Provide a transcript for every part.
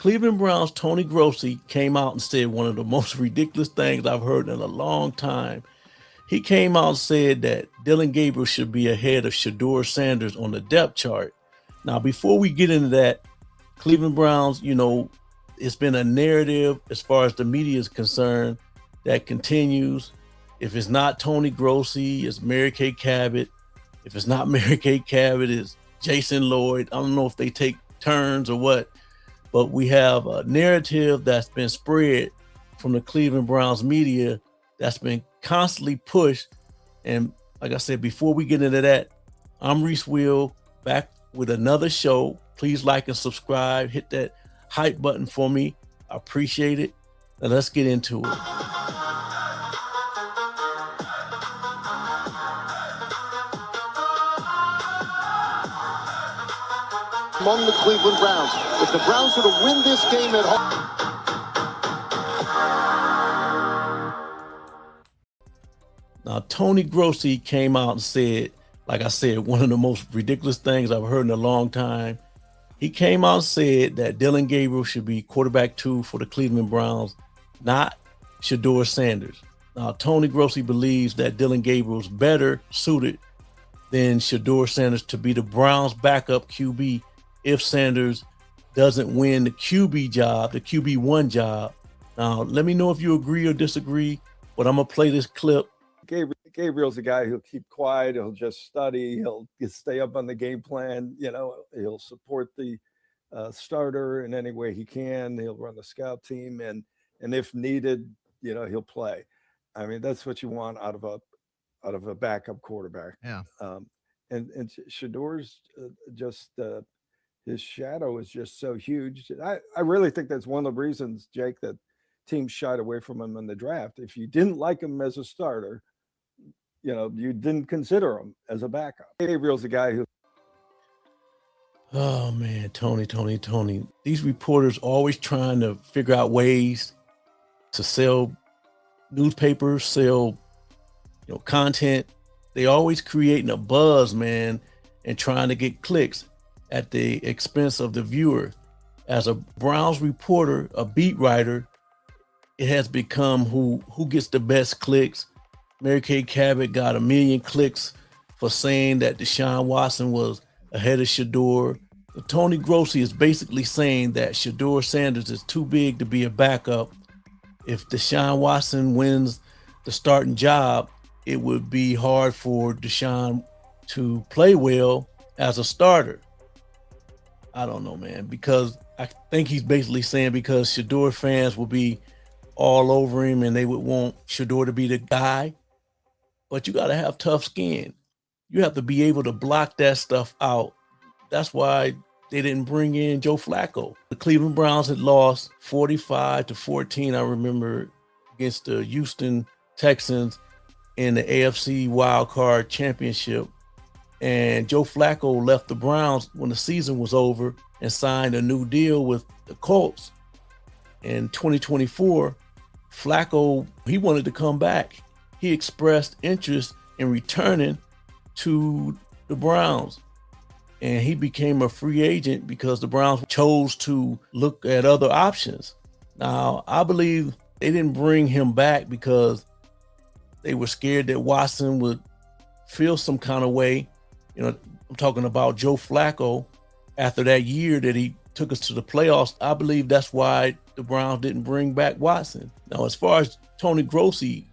Cleveland Browns' Tony Grossi came out and said one of the most ridiculous things I've heard in a long time. He came out and said that Dillon Gabriel should be ahead of Shedeur Sanders on the depth chart. Now, before we get into that, Cleveland Browns, it's been a narrative as far as the media is concerned that continues. If it's not Toni Grossi, it's Mary Kay Cabot. If it's not Mary Kay Cabot, it's Jason Lloyd. I don't know if they take turns or what, but we have a narrative that's been spread from the Cleveland Browns media that's been constantly pushed. And like I said, before we get into that, I'm Reese Will, back with another show. Please like and subscribe. Hit that hype button for me. I appreciate it. Now let's get into it. Among the Cleveland Browns, if the Browns were to win this game at home. Now, Toni Grossi came out and said, like I said, one of the most ridiculous things I've heard in a long time. He came out and said that Dillon Gabriel should be quarterback 2 for the Cleveland Browns, not Shedeur Sanders. Now, Toni Grossi believes that Dillon Gabriel's better suited than Shedeur Sanders to be the Browns' backup QB if Sanders doesn't win the QB job, the QB1 job. Now, let me know if you agree or disagree, but I'm going to play this clip. Gabriel's a guy who'll keep quiet. He'll just study. He'll stay up on the game plan. He'll support the starter in any way he can. He'll run the scout team, and if needed, he'll play. I mean, that's what you want out of a backup quarterback. Yeah. And Shedeur's just his shadow is just so huge. I really think that's one of the reasons, Jake, that teams shied away from him in the draft. If you didn't like him as a starter, you didn't consider him as a backup. Gabriel's a guy who. Oh man, Tony. These reporters always trying to figure out ways to sell newspapers, sell, content. They always creating a buzz, man, and trying to get clicks at the expense of the viewer. As a Browns reporter, a beat writer, it has become who gets the best clicks. Mary Kay Cabot got 1 million clicks for saying that Deshaun Watson was ahead of Shedeur. Toni Grossi is basically saying that Shedeur Sanders is too big to be a backup. If Deshaun Watson wins the starting job, it would be hard for Deshaun to play well as a starter. I don't know, man, because I think he's basically saying because Shedeur fans will be all over him and they would want Shedeur to be the guy. But you got to have tough skin. You have to be able to block that stuff out. That's why they didn't bring in Joe Flacco. The Cleveland Browns had lost 45-14, I remember, against the Houston Texans in the AFC Wild Card Championship. And Joe Flacco left the Browns when the season was over and signed a new deal with the Colts. In 2024, Flacco, he wanted to come back. He expressed interest in returning to the Browns. And he became a free agent because the Browns chose to look at other options. Now, I believe they didn't bring him back because they were scared that Watson would feel some kind of way. I'm talking about Joe Flacco after that year that he took us to the playoffs. I believe that's why the Browns didn't bring back Watson. Now, as far as Toni Grossi,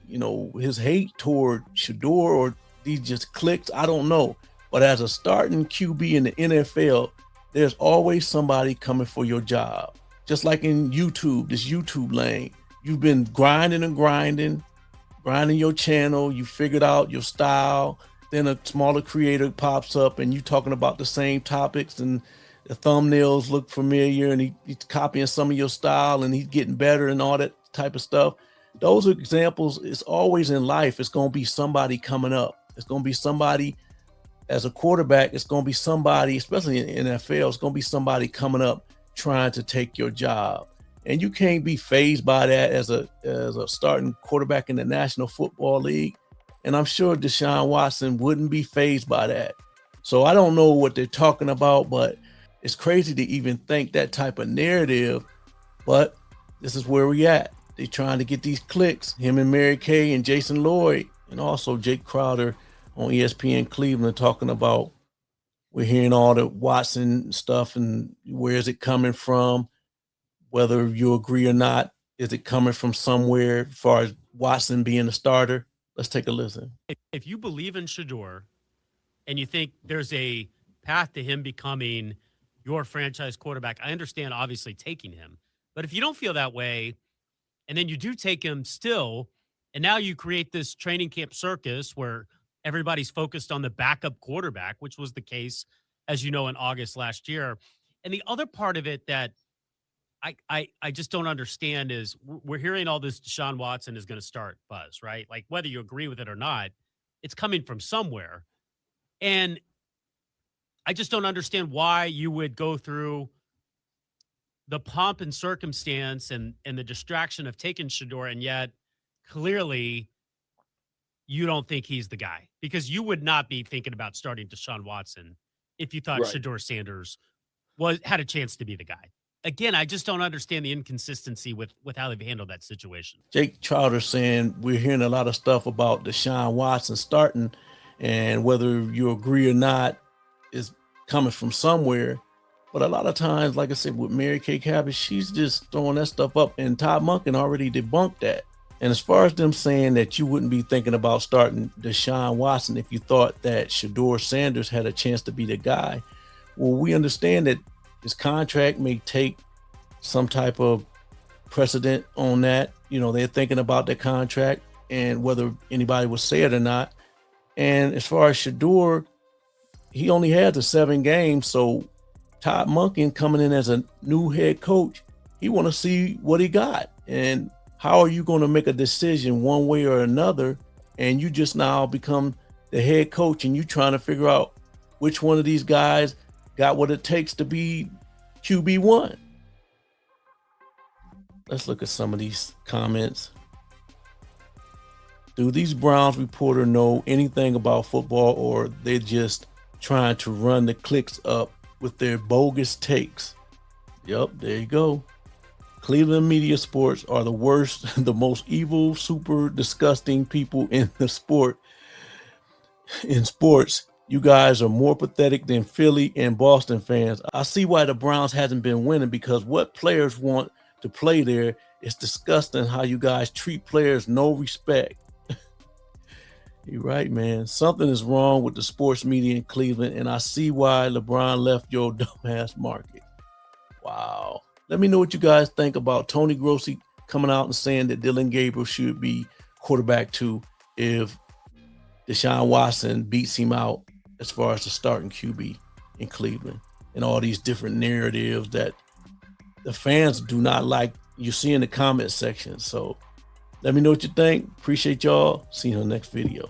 his hate toward Shedeur or these just clicks, I don't know. But as a starting QB in the NFL, there's always somebody coming for your job. Just like in YouTube, this YouTube lane, you've been grinding your channel. You figured out your style. Then a smaller creator pops up and you talking about the same topics and the thumbnails look familiar and he's copying some of your style and he's getting better and all that type of stuff. Those are examples. It's always in life. It's going to be somebody coming up. It's going to be somebody as a quarterback. It's going to be somebody, especially in NFL, it's going to be somebody coming up trying to take your job. And you can't be fazed by that as a starting quarterback in the National Football League. And I'm sure Deshaun Watson wouldn't be fazed by that. So I don't know what they're talking about, but it's crazy to even think that type of narrative But this is where we at. They trying to get these clicks. Him and Mary Kay and Jason Lloyd, and also Jake Crowder on ESPN Cleveland talking about, we're hearing all the Watson stuff and where is it coming from? Whether you agree or not, is it coming from somewhere as far as Watson being a starter? Let's take a listen. If you believe in Shedeur and you think there's a path to him becoming your franchise quarterback, I understand obviously taking him. But if you don't feel that way, and then you do take him still, and now you create this training camp circus where everybody's focused on the backup quarterback, which was the case, as you know, in August last year. And the other part of it that I just don't understand is we're hearing all this Deshaun Watson is going to start buzz, right? Like whether you agree with it or not, it's coming from somewhere. And I just don't understand why you would go through the pomp and circumstance and the distraction of taking Shedeur, and yet clearly you don't think he's the guy, because you would not be thinking about starting Deshaun Watson if you thought Shedeur Sanders had a chance to be the guy. Again, I just don't understand the inconsistency with how they've handled that situation. Jake Crowder saying we're hearing a lot of stuff about Deshaun Watson starting, and whether you agree or not is coming from somewhere. But a lot of times, like I said, with Mary Kay Cabot, she's just throwing that stuff up, and Todd Monken already debunked that. And as far as them saying that you wouldn't be thinking about starting Deshaun Watson if you thought that Shedeur Sanders had a chance to be the guy, well, we understand that his contract may take some type of precedent on that. You know, they're thinking about their contract and whether anybody will say it or not. And as far as Shedeur, he only had the 7 games, so Todd Monken coming in as a new head coach, he want to see what he got. And how are you going to make a decision one way or another, and you just now become the head coach and you trying to figure out which one of these guys got what it takes to be QB1? Let's look at some of these comments. Do these Browns reporters know anything about football, or they're just trying to run the clicks up with their bogus takes? Yep, there you go. Cleveland media sports are the worst, the most evil, super disgusting people in the sport. In sports, you guys are more pathetic than Philly and Boston fans. I see why the Browns hasn't been winning, because what players want to play there is disgusting. How you guys treat players, no respect. You're right, man. Something is wrong with the sports media in Cleveland, and I see why LeBron left your dumbass market. Wow. Let me know what you guys think about Toni Grossi coming out and saying that Dillon Gabriel should be quarterback 2 if Deshaun Watson beats him out as far as the starting QB in Cleveland, and all these different narratives that the fans do not like you see in the comment section. So let me know what you think. Appreciate y'all. See you in the next video.